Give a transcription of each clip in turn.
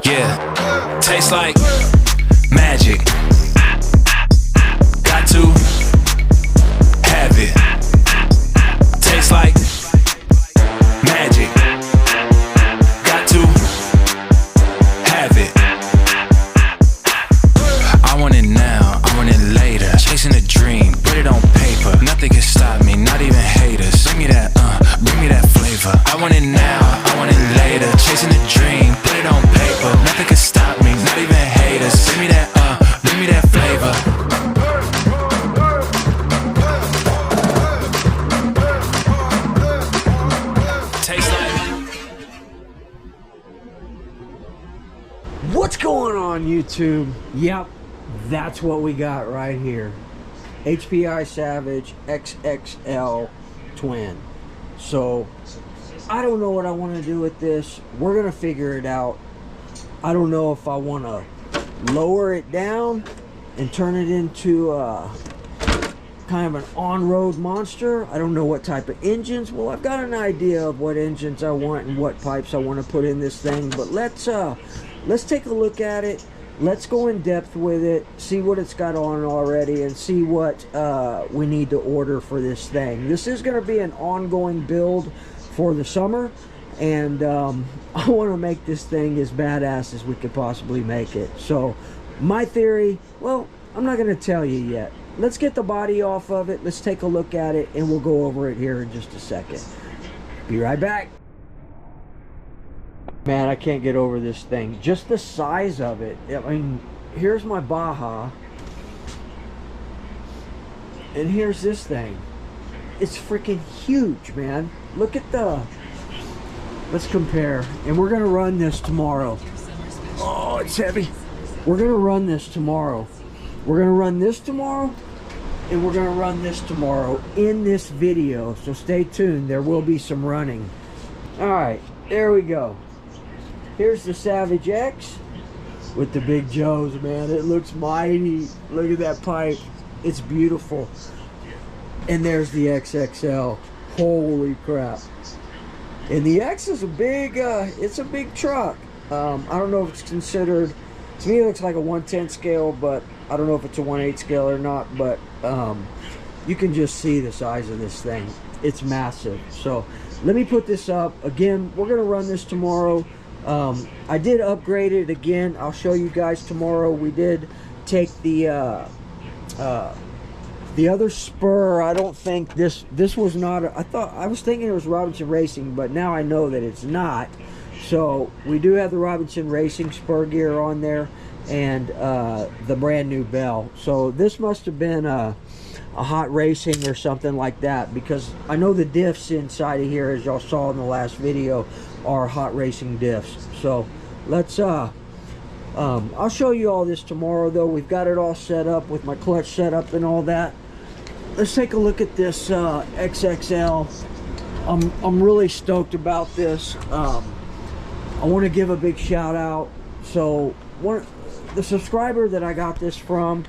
Yeah, tastes like magic. Got to have it. Tastes like magic. Got to have it. I want it now, I want it later. Chasing a dream, put it on paper. Nothing can stop me, not even haters. Bring me that flavor. I want it now, I want it later. Chasing a dream, put it on paper. Nothing can stop me, not even haters. Bring me that flavor. Taste like. What's going on, YouTube? Yep, that's what we got right here. HPI Savage XXL Twin. So, I don't know what I want to do with this. We're going to figure it out. I don't know if I want to lower it down and turn it into kind of an on-road monster. I don't know what type of engines. Well, I've got an idea of what engines I want and what pipes I want to put in this thing. But let's take a look at it. Let's go in depth with it, see what it's got on already, and see what we need to order for this thing. This is going to be an ongoing build for the summer, and I want to make this thing as badass as we could possibly make it. So my theory, well, I'm not going to tell you yet. Let's get the body off of it, let's take a look at it, and we'll go over it here in just a second. Be right back. Man, I can't get over this thing. Just the size of it. I mean, here's my Baja. And here's this thing. It's freaking huge, man. Look at the... Let's compare. And we're going to run this tomorrow. Oh, it's heavy. We're going to run this tomorrow. We're going to run this tomorrow. And we're going to run this tomorrow in this video. So stay tuned. There will be some running. Alright, there we go. Here's the Savage X with the big Joes, man. It looks mighty. Look at that pipe. It's beautiful. And there's the XXL. Holy crap. And the X is a big, it's a big truck. I don't know if it's considered, to me it looks like a 1/10 scale, but I don't know if it's a 1/8 scale or not, but you can just see the size of this thing. It's massive. So let me put this up. Again, we're going to run this tomorrow. I did upgrade it again. I'll show you guys tomorrow. We did take the other spur. I don't think this was not I was thinking it was Robinson Racing, but now I know that it's not. So we do have the Robinson Racing spur gear on there, and the brand new bell. So this must have been a Hot Racing or something like that, because I know the diffs inside of here, as y'all saw in the last video, are Hot Racing diffs. So let's I'll show you all this tomorrow, though. We've got it all set up with my clutch set up and all that. Let's take a look at this XXL. I'm really stoked about this. I want to give a big shout out. So the subscriber that I got this from,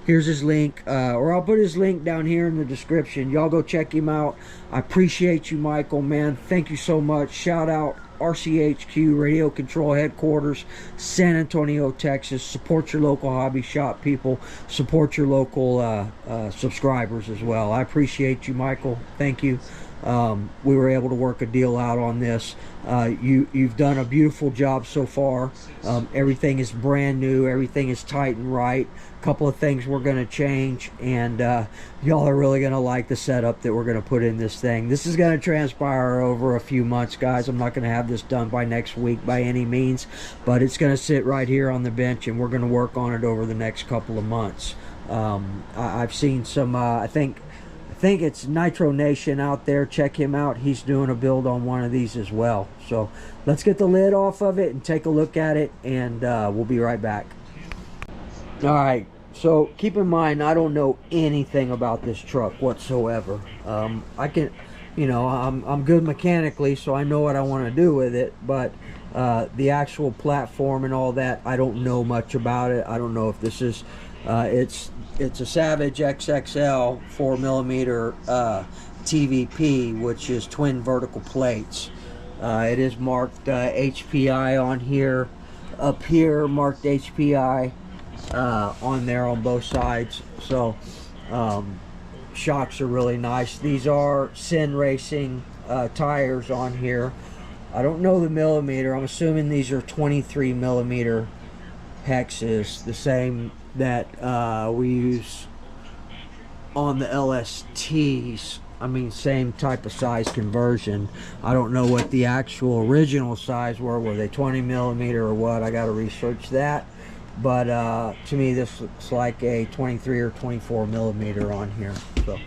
here's his link, or I'll put his link down here in the description. Y'all go check him out. I appreciate you, Michael, man. Thank you so much. Shout out RCHQ Radio Control Headquarters, San Antonio, Texas. Support your local hobby shop, people. Support your local subscribers as well. I appreciate you, Michael. Thank you. We were able to work a deal out on this. You've done a beautiful job so far. Everything is brand new. Everything is tight and right. A couple of things we're going to change, and y'all are really going to like the setup that we're going to put in this thing. This is going to transpire over a few months, guys. I'm not going to have this done by next week by any means, but it's going to sit right here on the bench, and we're going to work on it over the next couple of months. I've seen some, I think it's Nitro Nation out there. Check him out. He's doing a build on one of these as well. So let's get the lid off of it and take a look at it, and we'll be right back. Alright, so keep in mind, I don't know anything about this truck whatsoever. I can, you know, I'm good mechanically, so I know what I want to do with it, but the actual platform and all that, I don't know much about it. I don't know if this is it's a Savage XXL 4mm TVP, which is twin vertical plates. It is marked HPI on here. Up here, marked HPI on there on both sides. So shocks are really nice. These are Sin Racing tires on here. I don't know the millimeter. I'm assuming these are 23 millimeter hexes, the same that we use on the LSTs. I mean, same type of size conversion. I don't know what the actual original size were they 20 millimeter or what? I got to research that. But to me, this looks like a 23 or 24 millimeter on here. So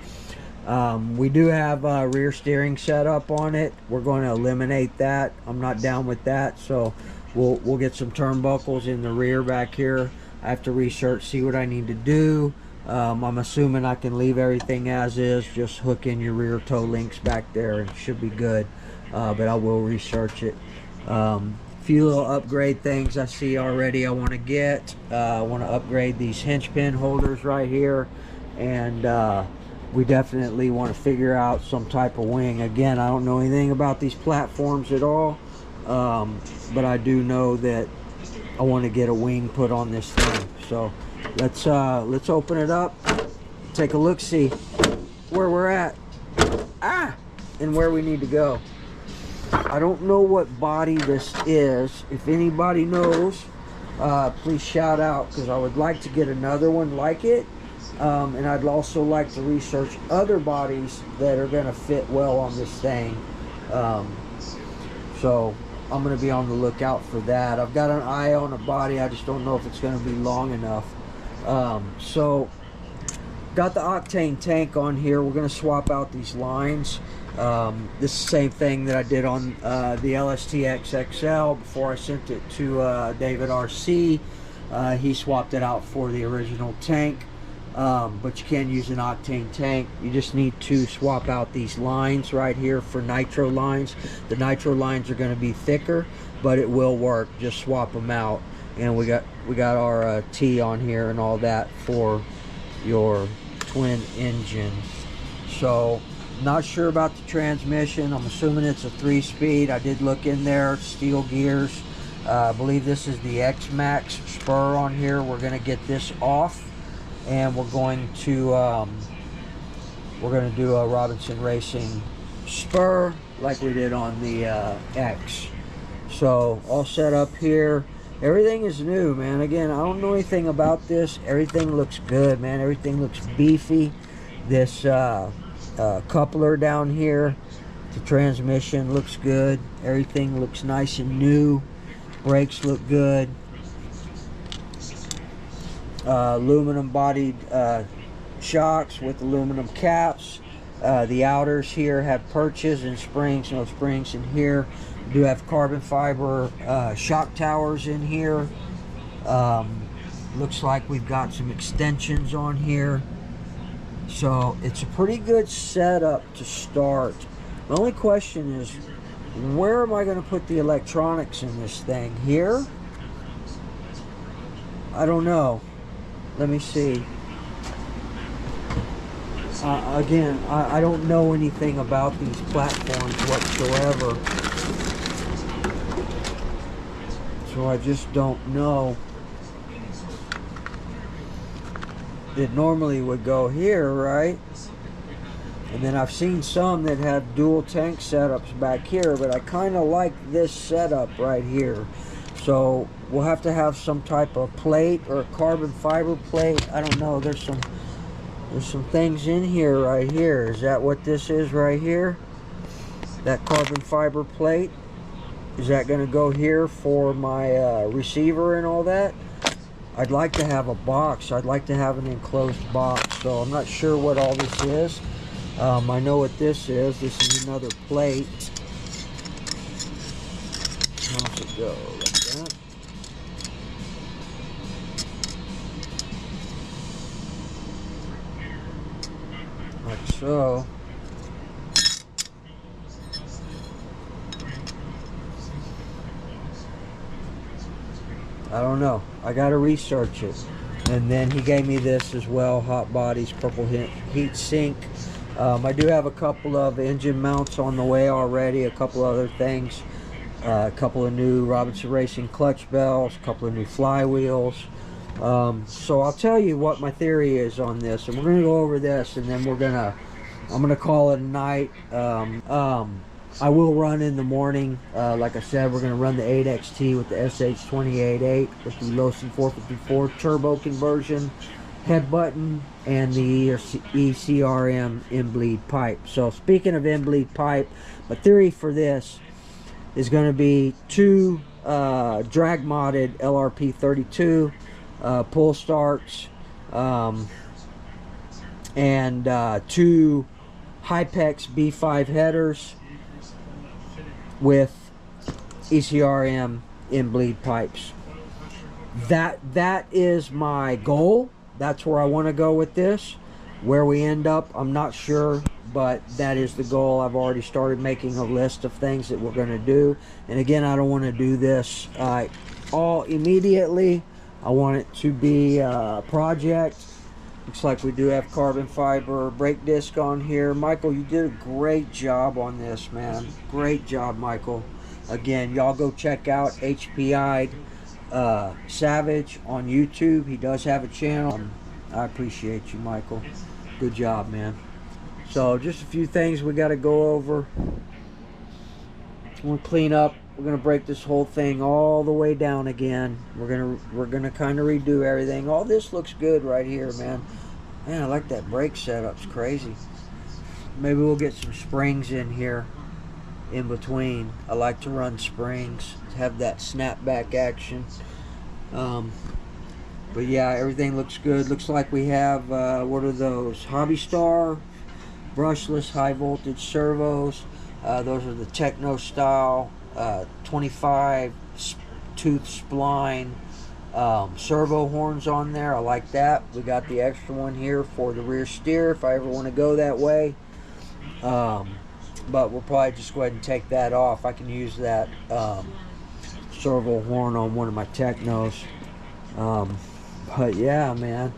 we do have a rear steering setup on it. We're going to eliminate that. I'm not down with that, so we'll get some turnbuckles in the rear back here. I have to research, see what I need to do. I'm assuming I can leave everything as is, just hook in your rear toe links back there and it should be good. But I will research it. Few little upgrade things I see already I want to get. I want to upgrade these hinge pin holders right here, and we definitely want to figure out some type of wing. Again, I don't know anything about these platforms at all, but I do know that I want to get a wing put on this thing. So let's open it up, take a look, see where we're at, and where we need to go. I don't know what body this is. If anybody knows, please shout out, because I would like to get another one like it, and I'd also like to research other bodies that are going to fit well on this thing. So I'm going to be on the lookout for that. I've got an eye on a body, I just don't know if it's going to be long enough. So got the octane tank on here. We're going to swap out these lines. This is the same thing that I did on the LSTX-XL before I sent it to David RC. He swapped it out for the original tank, but you can use an octane tank. You just need to swap out these lines right here for nitro lines. The nitro lines are going to be thicker, but it will work. Just swap them out, and we got our T on here and all that for your twin engine. So not sure about the transmission. I'm assuming it's a 3-speed. I did look in there. Steel gears. I believe this is the X-Max spur on here. We're going to get this off, and we're going to do a Robinson Racing spur like we did on the X. So all set up here. Everything is new, man. Again, I don't know anything about this. Everything looks good, man. Everything looks beefy. This coupler down here, the transmission looks good. Everything looks nice and new. Brakes look good. Aluminum bodied shocks with aluminum caps. The outers here have perches and springs. No springs in here. We do have carbon fiber shock towers in here. Looks like we've got some extensions on here. So it's a pretty good setup to start. The only question is, where am I going to put the electronics in this thing? Here? I don't know. Let me see. Again, I don't know anything about these platforms whatsoever. So I just don't know. It normally would go here, right? And then I've seen some that have dual tank setups back here, but I kind of like this setup right here. So we'll have to have some type of plate or a carbon fiber plate. I don't know. There's some things in here right here. Is that what this is right here? That carbon fiber plate? Is that going to go here for my receiver and all that? I'd like to have a box. I'd like to have an enclosed box. So I'm not sure what all this is. I know what this is. This is another plate. How's it go? Like that. Like so. I don't know. I got to research it. And then he gave me this as well. Hot Bodies Purple Heat Sink. I do have a couple of engine mounts on the way already, a couple other things, a couple of new Robinson Racing clutch bells, a couple of new flywheels. So I'll tell you what my theory is on this, and we're going to go over this, and then I'm gonna call it a night. I will run in the morning. Like I said, we're going to run the 8XT with the SH288 with the Lowson 454 turbo conversion head button and the ECRM in-bleed pipe. So speaking of in-bleed pipe, my theory for this is going to be two drag modded LRP 32 pull starts, and two Hypex B5 headers with ECRM in-bleed pipes. That is my goal. That's where I want to go with this. Where we end up, I'm not sure, but that is the goal. I've already started making a list of things that we're going to do. And again, I don't want to do this all immediately. I want it to be a project. Looks like we do have carbon fiber brake disc on here. Michael, you did a great job on this, man. Great job, Michael. Again, y'all go check out HPI Savage on YouTube. He does have a channel. I appreciate you, Michael. Good job, man. So just a few things we got to go over. We'll clean up. We're gonna break this whole thing all the way down again. We're gonna kind of redo everything. All this looks good right here, man. Man, I like that brake setup. It's crazy. Maybe we'll get some springs in here in between. I like to run springs to have that snapback action. But yeah, everything looks good. Looks like we have what are those? Hobby Star brushless high voltage servos. Those are the Techno style 25 tooth spline servo horns on there. I like that. We got the extra one here for the rear steer if I ever want to go that way. But we'll probably just go ahead and take that off. I can use that servo horn on one of my Technos. But yeah, man,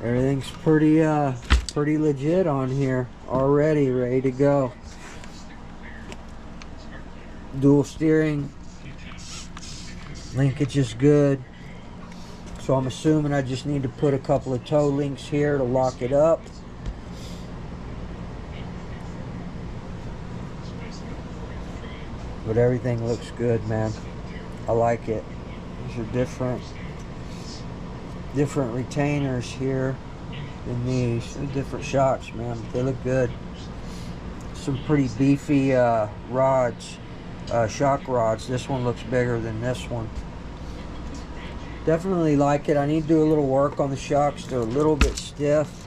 everything's pretty legit on here already, ready to go. Dual steering, linkage is good. So I'm assuming I just need to put a couple of toe links here to lock it up. But everything looks good, man. I like it. These are different retainers here than these. They're different shocks, man. They look good. Some pretty beefy rods. Shock rods. This one looks bigger than this one. Definitely like it. I need to do a little work on the shocks. They're a little bit stiff.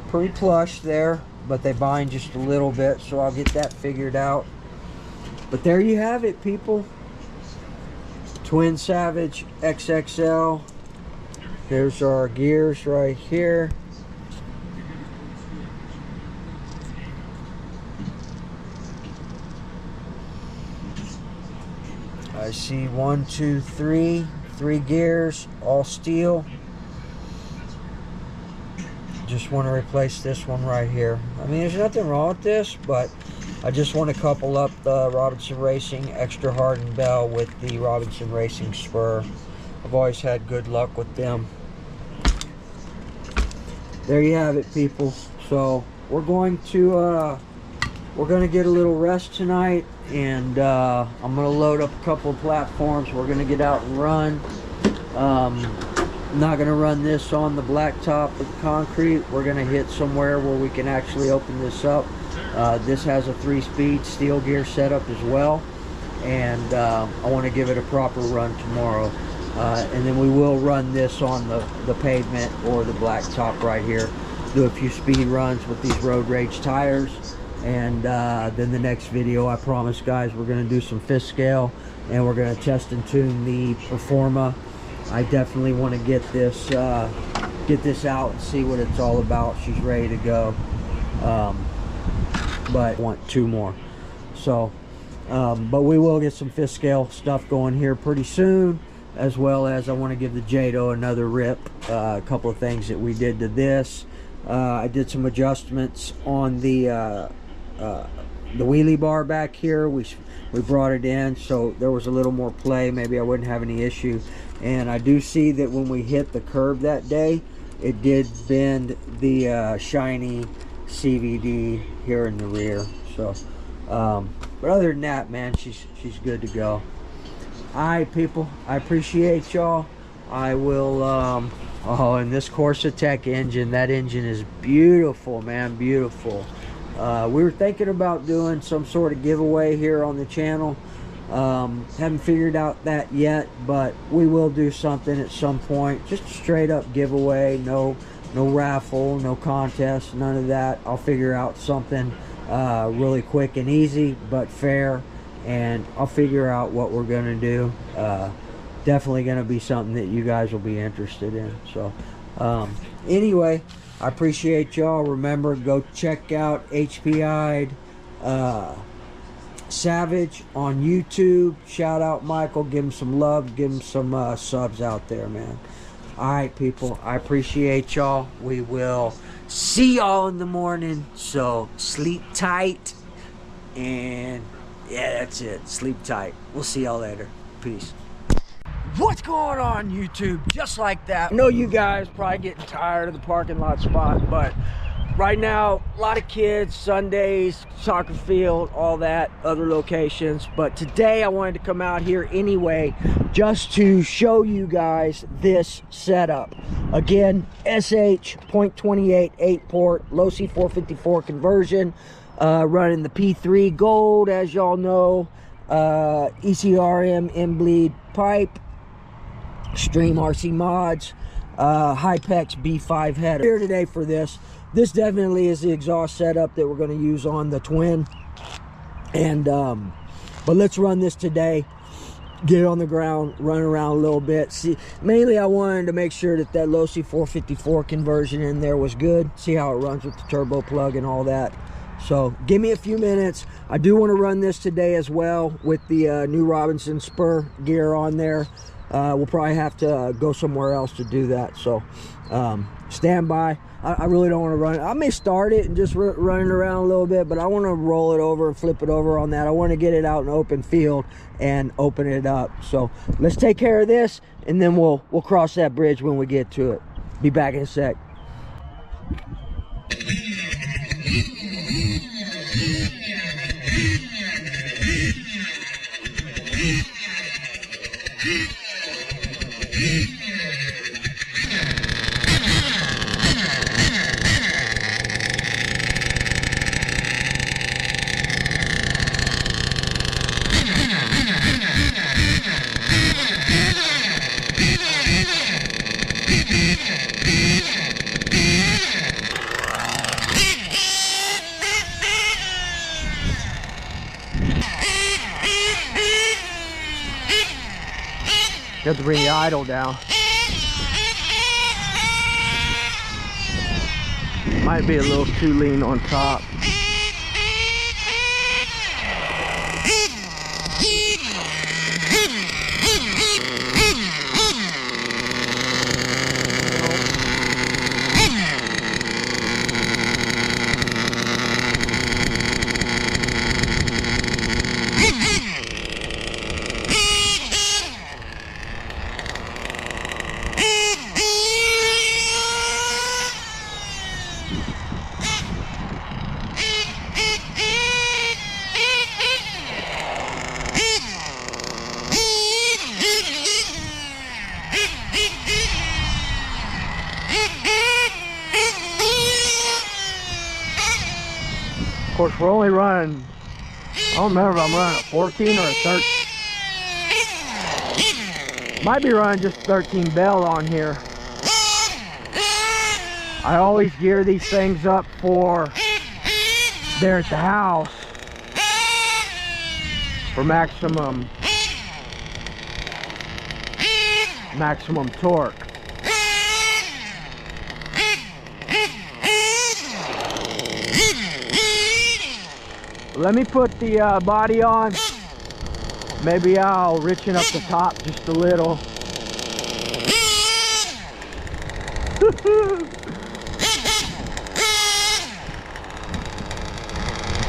Pretty plush there, but they bind just a little bit, so I'll get that figured out. But there you have it, people. Twin Savage XXL. There's our gears right here. I see 1, 2, 3 gears, all steel. Just want to replace this one right here. I mean, there's nothing wrong with this, but I just want to couple up the Robinson Racing extra hardened bell with the Robinson Racing spur. I've always had good luck with them. There you have it, people. So we're going to get a little rest tonight, and I'm going to load up a couple of platforms. We're going to get out and run. I'm not going to run this on the blacktop with concrete. We're going to hit somewhere where we can actually open this up. This has a 3-speed steel gear setup as well, and I want to give it a proper run tomorrow. And then we will run this on the pavement or the blacktop right here. Do a few speed runs with these road rage tires. And then the next video, I promise, guys, we're going to do some fifth scale, and we're going to test and tune the Performa. I definitely want to get this out and see what it's all about. She's ready to go, but I want 2 more. So, but we will get some fifth scale stuff going here pretty soon, as well as I want to give the Jado another rip. A couple of things that we did to this. I did some adjustments on the wheelie bar back here. We brought it in so there was a little more play. Maybe I wouldn't have any issue. And I do see that when we hit the curb that day, it did bend the shiny CVD here in the rear. So but other than that, man, she's good to go. All right, people, I appreciate y'all. I will oh, and this Corsa Tech engine, that engine is beautiful, man, beautiful. We were thinking about doing some sort of giveaway here on the channel. Haven't figured out that yet, but we will do something at some point. Just a straight up giveaway, no raffle, no contest, none of that. I'll figure out something really quick and easy but fair, and I'll figure out what we're gonna do. Definitely gonna be something that you guys will be interested in. So anyway, I appreciate y'all. Remember, go check out HPI'd Savage on YouTube. Shout out Michael, give him some love, give him some subs out there, man. All right, people, I appreciate y'all. We will see y'all in the morning, so sleep tight, and yeah, that's it. Sleep tight. We'll see y'all later. Peace. What's going on, YouTube? Just like that. I know you guys probably getting tired of the parking lot spot, but right now, a lot of kids, Sundays, soccer field, all that, other locations. But today I wanted to come out here anyway, just to show you guys this setup. Again, SH.28 8-port, Losi 454 conversion, running the P3 Gold, as y'all know, ECRM in-bleed pipe, Stream RC mods, Hypex B5 header. Here today for this. This definitely is the exhaust setup that we're going to use on the Twin. And but let's run this today. Get it on the ground, run around a little bit. See, mainly I wanted to make sure that Losi 454 conversion in there was good. See how it runs with the turbo plug and all that. So give me a few minutes. I do want to run this today as well with the new Robinson spur gear on there. We'll probably have to go somewhere else to do that. So stand by. I really don't want to run it. I may start it and just run it around a little bit, but I want to roll it over and flip it over on that. I want to get it out in open field and open it up. So let's take care of this, and then we'll cross that bridge when we get to it. Be back in a sec. You have to bring the idle down. Might be a little too lean on top. Of course, we're only running, I don't remember if I'm running a 14 or a 13. Might be running just 13 bell on here. I always gear these things up for there at the house for maximum torque. Let me put the body on. Maybe I'll richen up the top just a little.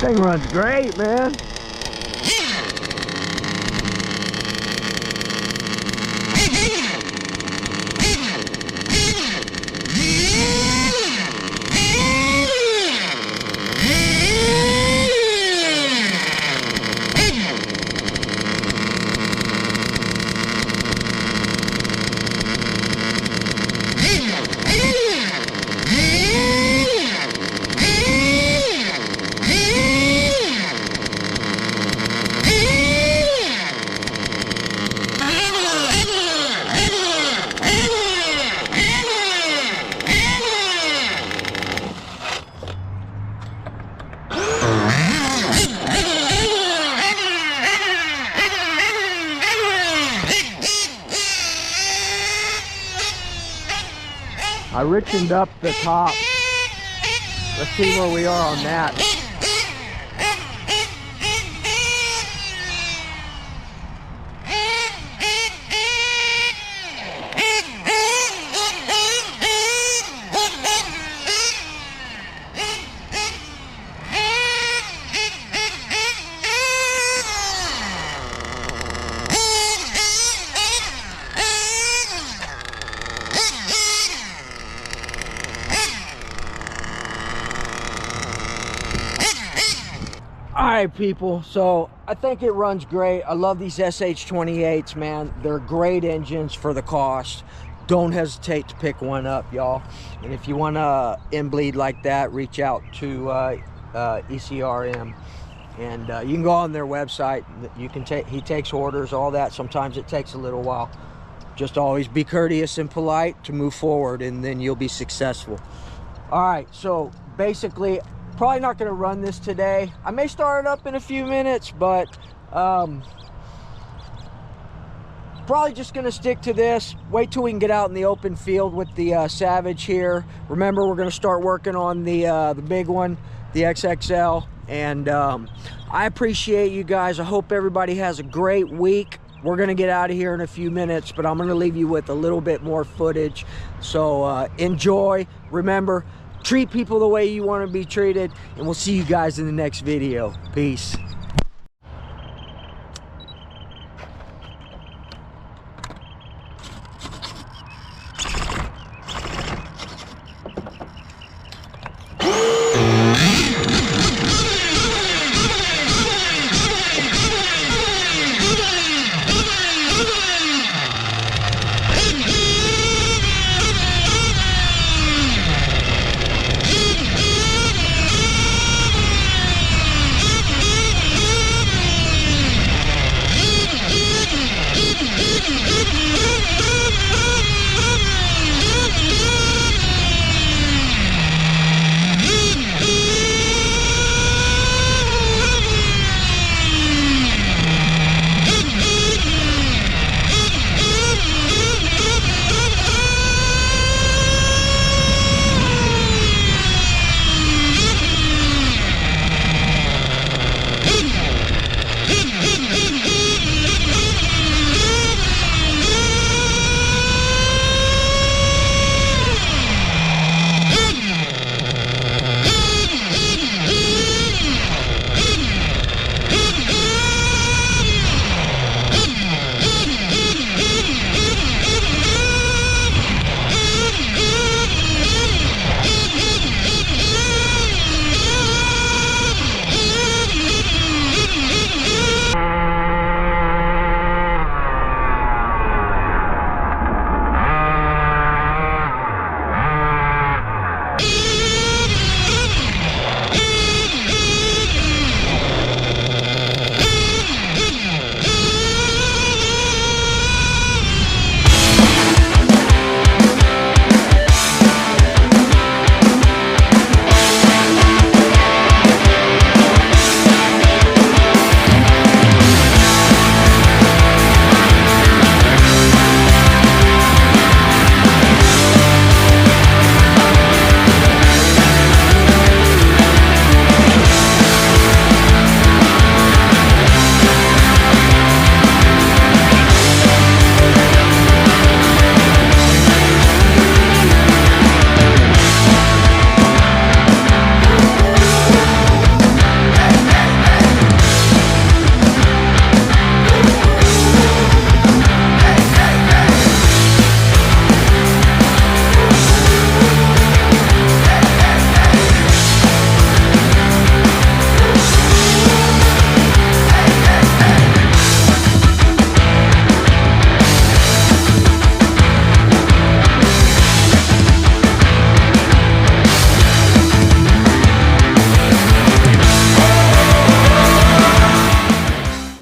Thing runs great, man. I richened up the top. Let's see where we are on that. Alright people, so I think it runs great. I love these SH28s, man. They're great engines for the cost. Don't hesitate to pick one up, y'all. And if you want to end bleed like that, reach out to ECRM. And you can go on their website. You can take, he takes orders, all that. Sometimes it takes a little while. Just always be courteous and polite to move forward, and then you'll be successful. Alright, so basically, probably not going to run this today. I may start it up in a few minutes, but probably just going to stick to this. Wait till we can get out in the open field with the Savage here. Remember, we're going to start working on the big one, the XXL. And I appreciate you guys. I hope everybody has a great week. We're going to get out of here in a few minutes, but I'm going to leave you with a little bit more footage. So enjoy. Remember, treat people the way you want to be treated, and we'll see you guys in the next video. Peace.